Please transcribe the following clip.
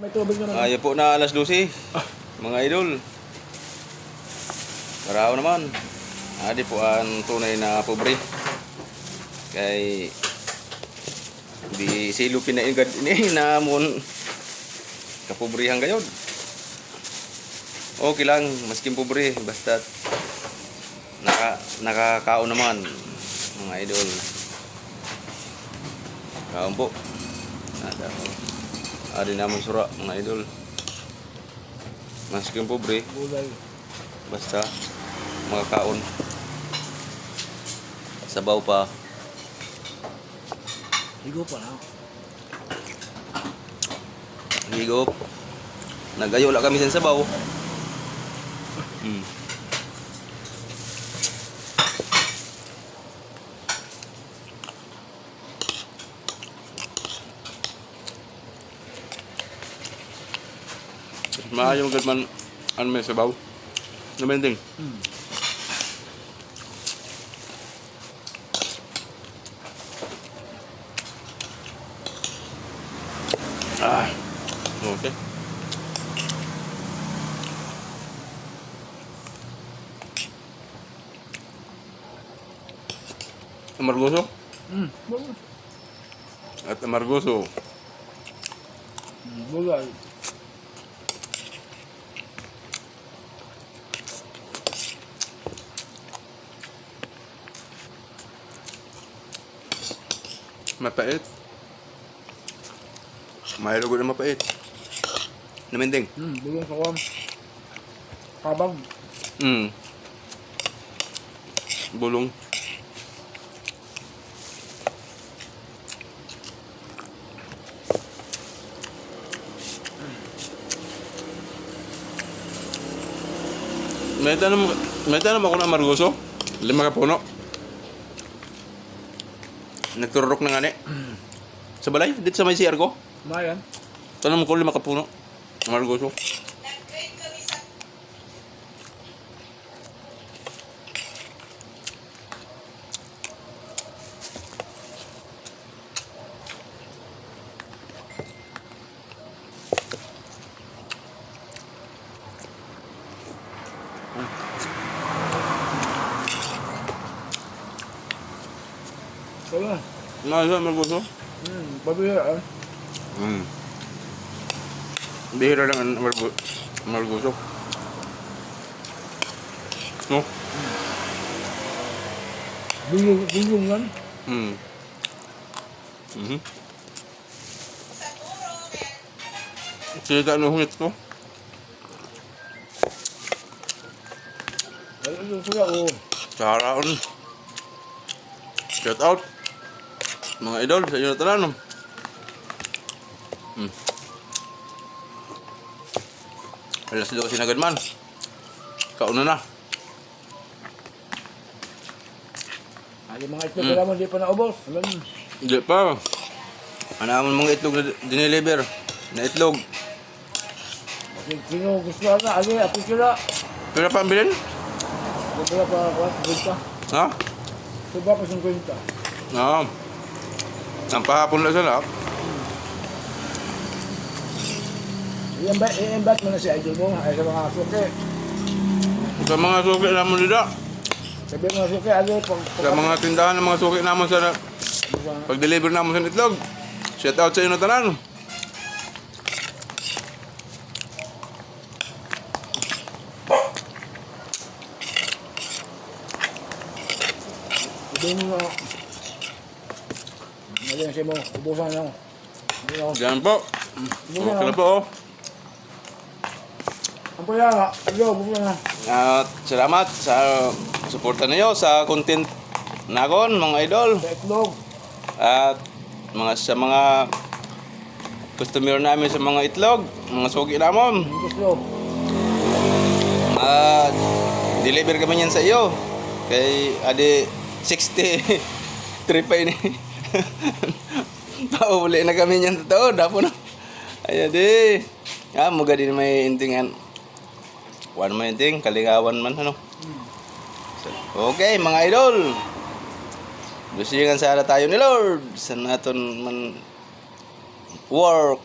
May tubig naman. Ayaw po na alas 12, mga idol. Paraw naman. Adi po ang tunay na pobre. Kay di silupin na ingad ini namon kapobrehang gayod. Okay lang, maskin pobre basta nakakaon naman mga idol. Kaon po. Ada. Adi namon sura mga idol. Maskin pobre Gulay. basta makakaon. Sabaw pa. Higo pa na. Higop. Nagayo la kami sa sabaw. Maayo gud man ano may sabaw. Namending. Ah. Okay. Amargoso? At amargoso. Gulay. Mapait. Mayroon ko na mapait. Namending. Bulong sa kwan. Kabag. Bulong. May tanong ako ng amargoso. 5 ka puno. Nagtururok na nga ni. Sa balay, dito sa may CR ko. Mayan. Tanong ko 5 ka puno. Amargoso. Wala. Nasa amargoso? Pabila. Bihira lang ang amargoso. No? Bulong lang. Sika ano hungit ko? Wala ito sila o. Saraon. Shout out. Mga idol, sa inyo na talan. Alas 12 na agad man. Kauna na. Ay, mga itlog ka naman, di pa naubos. Alam. Hindi pa. Anamon mga itlog na dineliver. Na itlog. Sino gusto na? Ano, apo sila. Pero pa ang bilhin? Wala pa, kwenta. Ha? Diba pa 50? Oo. Ang pahapon lang sila. I-invite mo na si idol mo ay sa mga suki. Sa mga suki naman nila. Sabi mga suki, ano, Sa mga tindahan ng mga suki naman sa pag-deliver naman sa itlog. Shout out sa inyo na tanan. Sabi mo na, ngayon siya mo, ubusan na. Ganyan po. Okay na po oh. Ang pala nga, ubusan na. At salamat sa suporta niyo sa content nagon mga idol. Sa itlog. At sa mga customer namin sa mga itlog, mga suki namon. Ang gusto. Deliver kami yan sa iyo. Kay adi 60 trip pa ini. Pauli na kami niyan totoo. Dapo na. Ay adi. Muga din may intingan. One man inting, kalingawan man ano. Okay mga idol. Gusto nyo nga sana tayo ni Lord. Sa naton man work.